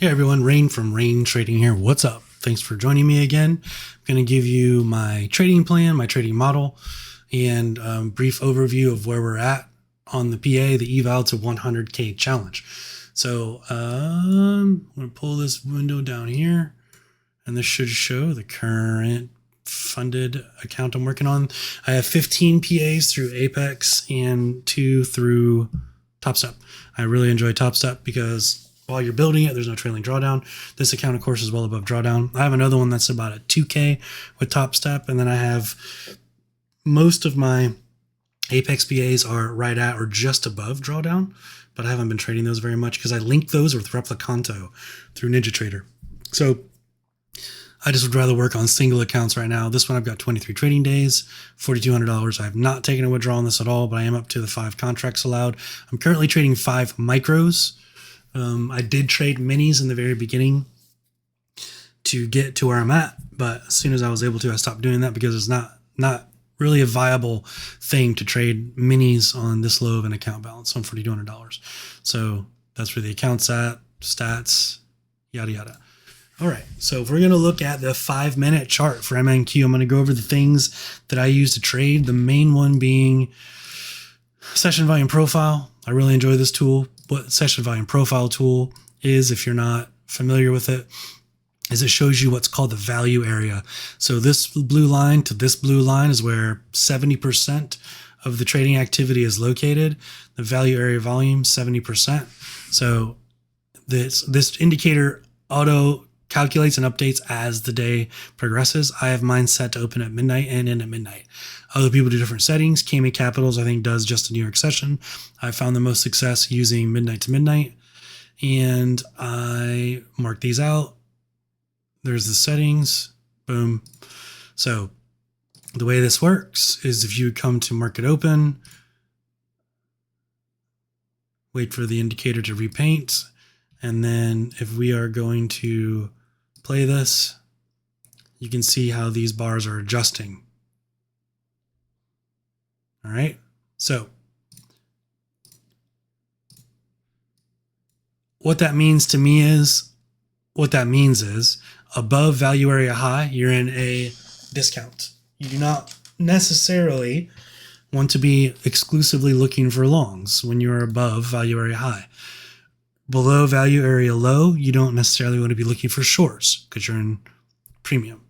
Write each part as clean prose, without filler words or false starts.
Hey everyone, Rain from Rain Trading here. What's up? Thanks for joining me again. I'm going to give you my trading plan, my trading model, and a brief overview of where we're at on the PA, the eval to 100K challenge. So I'm going to pull this window down here, and this should show the current funded account I'm working on. I have 15 PAs through Apex and 2 through Top Step. I really enjoy Top Step because while you're building it, there's no trailing drawdown. This account, of course, is well above drawdown. I have another one that's about a 2K with Top Step, and then I have most of my Apex PAs are right at or just above drawdown, but I haven't been trading those very much because I linked those with Replicanto through NinjaTrader. So I just would rather work on single accounts right now. This one I've got 23 trading days, $4,200. I have not taken a withdrawal on this at all, but I am up to the 5 contracts allowed. I'm currently trading 5 micros. I did trade minis in the very beginning to get to where I'm at, but as soon as I was able to, I stopped doing that because it's not really a viable thing to trade minis on this low of an account balance on $4,200. So that's where the account's at, stats, yada, yada. All right, so if we're going to look at the 5-minute chart for MNQ, I'm going to go over the things that I use to trade, the main one being session volume profile. I really enjoy this tool. What session volume profile tool is, if you're not familiar with it, is it shows you what's called the value area. So this blue line to this blue line is where 70% of the trading activity is located. The value area volume, 70%. So this indicator auto calculates and updates as the day progresses. I have mine set to open at midnight and end at midnight. Other people do different settings. Kami Capitals, I think, does just a New York session. I found the most success using midnight to midnight, and I mark these out. There's the settings. Boom. So the way this works is if you come to market open, wait for the indicator to repaint, and then if we are going to play this, you can see how these bars are adjusting. All right, so what that means is above value area high, you're in a discount. You do not necessarily want to be exclusively looking for longs when you're above value area high. Below value area low, you don't necessarily want to be looking for shorts because you're in premium.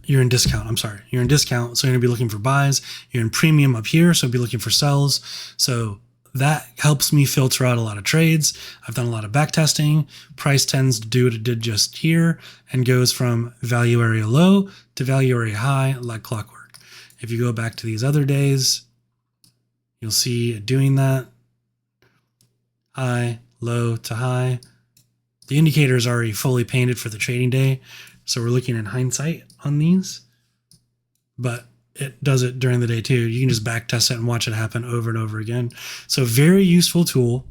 You're in discount. I'm sorry. You're in discount. So you're going to be looking for buys. You're in premium up here. So be looking for sells. So that helps me filter out a lot of trades. I've done a lot of back testing. Price tends to do what it did just here and goes from value area low to value area high like clockwork. If you go back to these other days, you'll see it doing that. High, low to high. The indicator is already fully painted for the trading day. So we're looking in hindsight on these, but it does it during the day too. You can just back test it and watch it happen over and over again. So very useful tool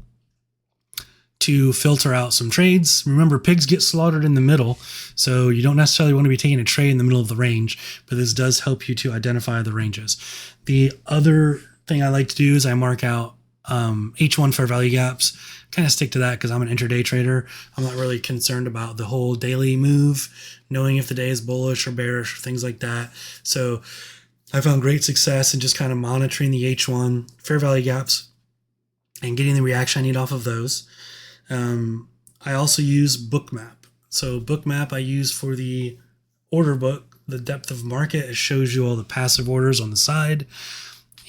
to filter out some trades. Remember, pigs get slaughtered in the middle, so you don't necessarily want to be taking a trade in the middle of the range, but this does help you to identify the ranges. The other thing I like to do is I mark out H1 fair value gaps. Kind of stick to that because I'm an intraday trader. I'm not really concerned about the whole daily move, knowing if the day is bullish or bearish or things like that. So I found great success in just kind of monitoring the H1 fair value gaps and getting the reaction I need off of those. I also use Bookmap. So Bookmap I use for the order book, the depth of market. It shows you all the passive orders on the side.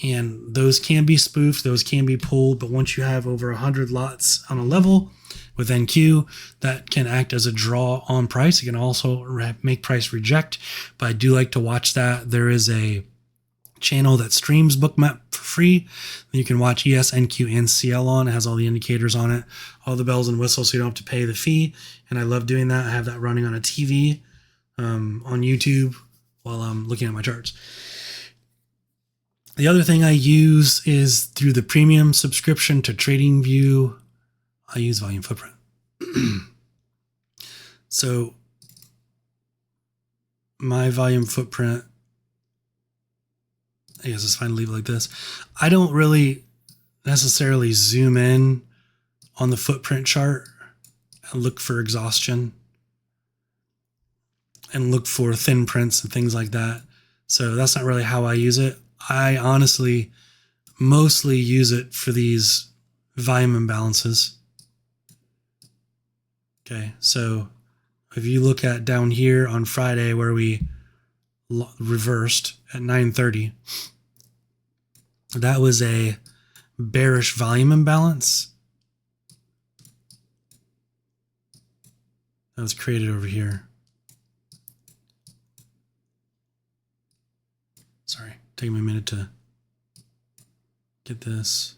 And those can be spoofed, those can be pulled, but once you have over 100 lots on a level with NQ, that can act as a draw on price. It can also make price reject, but I do like to watch that. There is a channel that streams Bookmap for free. You can watch ES, NQ, and CL on. It has all the indicators on it, all the bells and whistles, so you don't have to pay the fee. And I love doing that. I have that running on a TV on YouTube while I'm looking at my charts. The other thing I use is through the premium subscription to TradingView, I use volume footprint. So my volume footprint, I guess it's fine to leave it like this. I don't really necessarily zoom in on the footprint chart and look for exhaustion and look for thin prints and things like that. So that's not really how I use it. I honestly mostly use it for these volume imbalances. Okay, so if you look at down here on Friday where we reversed at 9:30, that was a bearish volume imbalance that was created over here. Sorry, taking me a minute to get this.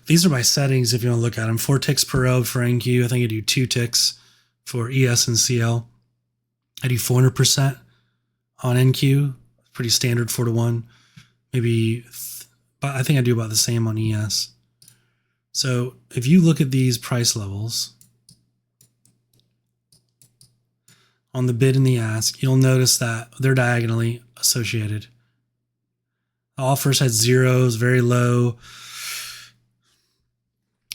These are my settings if you want to look at them. 4 ticks per row for NQ. I think I do 2 ticks for ES and CL. I do 400% on NQ. Pretty standard 4-to-1. Maybe, but I think I do about the same on ES. So if you look at these price levels on the bid and the ask, you'll notice that they're diagonally associated. The offers had zeros, very low.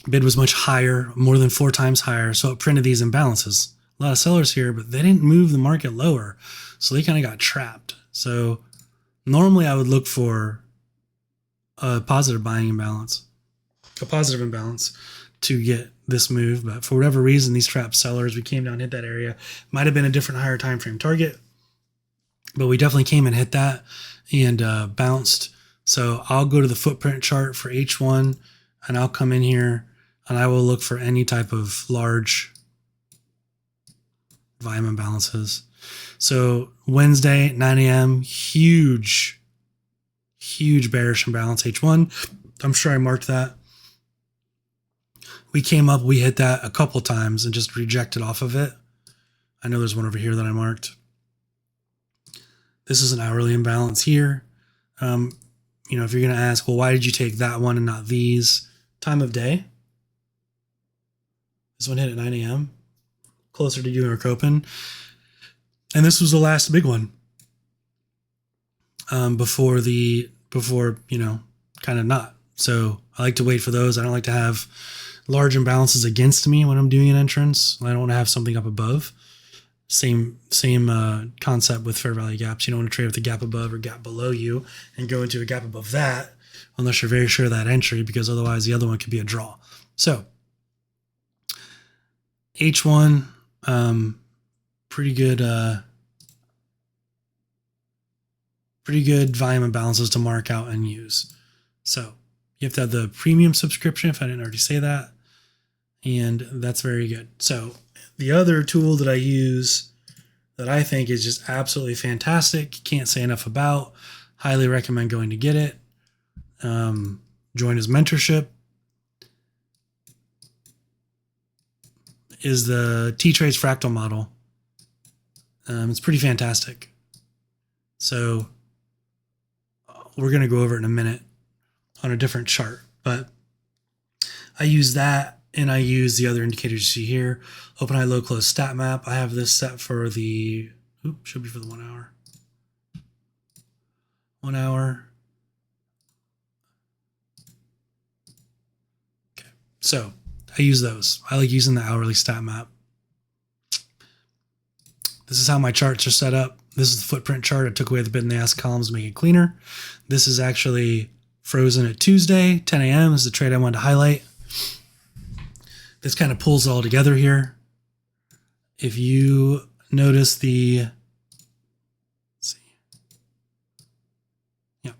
Bid was much higher, more than 4 times higher, so it printed these imbalances. A lot of sellers here, but they didn't move the market lower, so they kind of got trapped. So normally I would look for a positive buying imbalance, a positive imbalance to get this move, but for whatever reason, these trapped sellers, we came down, hit that area. Might have been a different higher time frame target, but we definitely came and hit that and bounced. So I'll go to the footprint chart for H1 and I'll come in here and I will look for any type of large volume imbalances. So Wednesday, 9 a.m., huge bearish imbalance H1. I'm sure I marked that. We came up, we hit that a couple times and just rejected off of it. I know there's one over here that I marked. This is an hourly imbalance here. You know, if you're going to ask, well, why did you take that one and not these? Time of day. This one hit at 9 a.m. Closer to New York Open. And this was the last big one. Before, you know, kind of not. So I like to wait for those. I don't like to have large imbalances against me when I'm doing an entrance. I don't want to have something up above. Same concept with fair value gaps. You don't want to trade with the gap above or gap below you and go into a gap above that unless you're very sure of that entry, because otherwise the other one could be a draw. So H1, pretty good volume imbalances to mark out and use. So you have to have the premium subscription, if I didn't already say that, and that's very good. So the other tool that I use that I think is just absolutely fantastic, can't say enough about, highly recommend going to get it. Join his mentorship, is the T-Trades fractal model. It's pretty fantastic. So we're going to go over it in a minute on a different chart, but I use that and I use the other indicators you see here. Open, high, low, close stat map. I have this set for the, should be for the 1 hour. 1 hour. Okay, so I use those. I like using the hourly stat map. This is how my charts are set up. This is the footprint chart. I took away the bid and the ask columns to make it cleaner. This is actually frozen at Tuesday, 10 a.m. This is the trade I wanted to highlight. This kind of pulls it all together here. If you notice the, let's see. Yeah.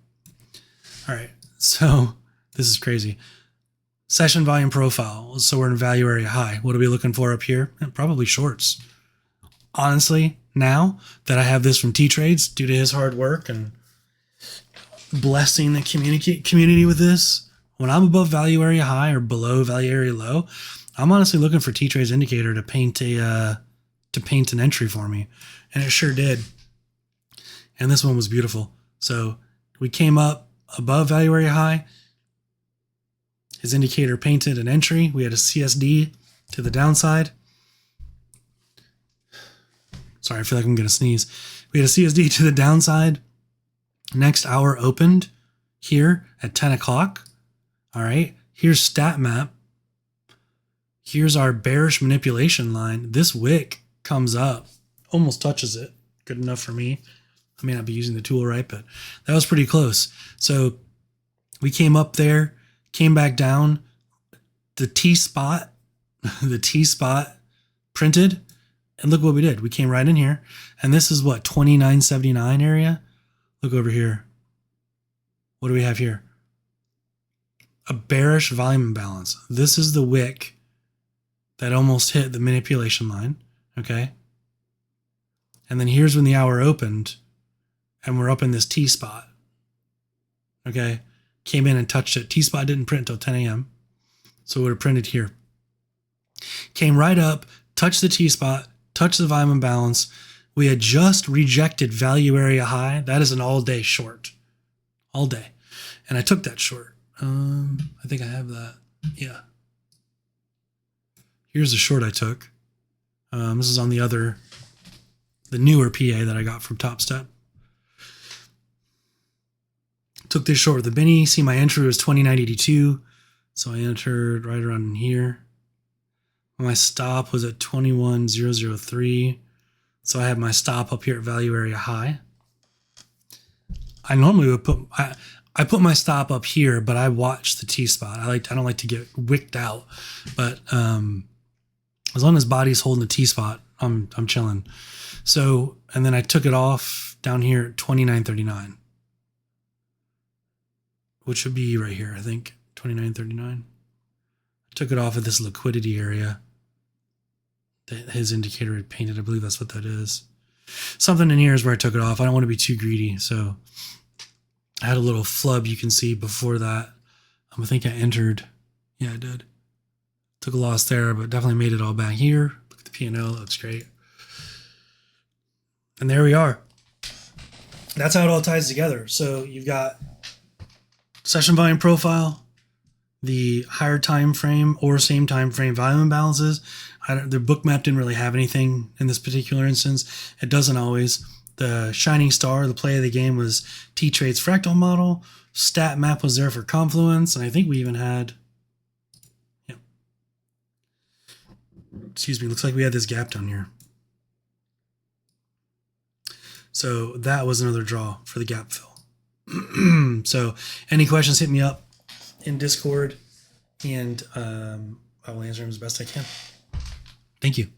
All right. So this is crazy. Session volume profile. So we're in value area high. What are we looking for up here? Probably shorts. Honestly, now that I have this from T-Trades due to his hard work and blessing the community with this, when I'm above value area high or below value area low, I'm honestly looking for T-Trades indicator to paint an entry for me, and it sure did. And this one was beautiful. So we came up above value area high. His indicator painted an entry. We had a CSD to the downside. Sorry, I feel like I'm going to sneeze. We had a CSD to the downside. Next hour opened here at 10 o'clock. All right, here's stat map. Here's our bearish manipulation line. This wick comes up, almost touches it. Good enough for me. I may not be using the tool right, but that was pretty close. So we came up there, came back down. The T spot, the T spot printed, and look what we did. We came right in here, and this is what, 29.79 area? Look over here. What do we have here? A bearish volume imbalance. This is the wick that almost hit the manipulation line, okay? And then here's when the hour opened, and we're up in this T spot, okay? Came in and touched it. T spot didn't print until 10 a.m., so it would have printed here. Came right up, touched the T spot, touched the volume imbalance. We had just rejected value area high. That is an all-day short. All day. And I took that short. I think I have that. Yeah. Here's the short I took. This is on the newer PA that I got from Top Step. Took this short with the Benny. See, my entry was 29.82. So I entered right around here. My stop was at 21.003. So I had my stop up here at value area high. I normally would I put my stop up here, but I watch the T spot. I don't like to get wicked out, but as long as body's holding the T spot, I'm chilling. So, and then I took it off down here at 29.39, which would be right here, I think, 29.39. I took it off at this liquidity area that his indicator had painted. I believe that's what that is. Something in here is where I took it off. I don't want to be too greedy, so I had a little flub you can see before that. I think I entered. Yeah, I did. Took a loss there, but definitely made it all back here. Look at the P&L. It looks great. And there we are. That's how it all ties together. So you've got session volume profile, the higher time frame or same time frame volume imbalances. The bookmap didn't really have anything in this particular instance. It doesn't always. The shining star, the play of the game, was T-Trade's fractal model. Stat map was there for Confluence, and I think we even had, yeah. Excuse me, looks like we had this gap down here. So that was another draw for the gap fill. So any questions, hit me up in Discord, and I will answer them as best I can. Thank you.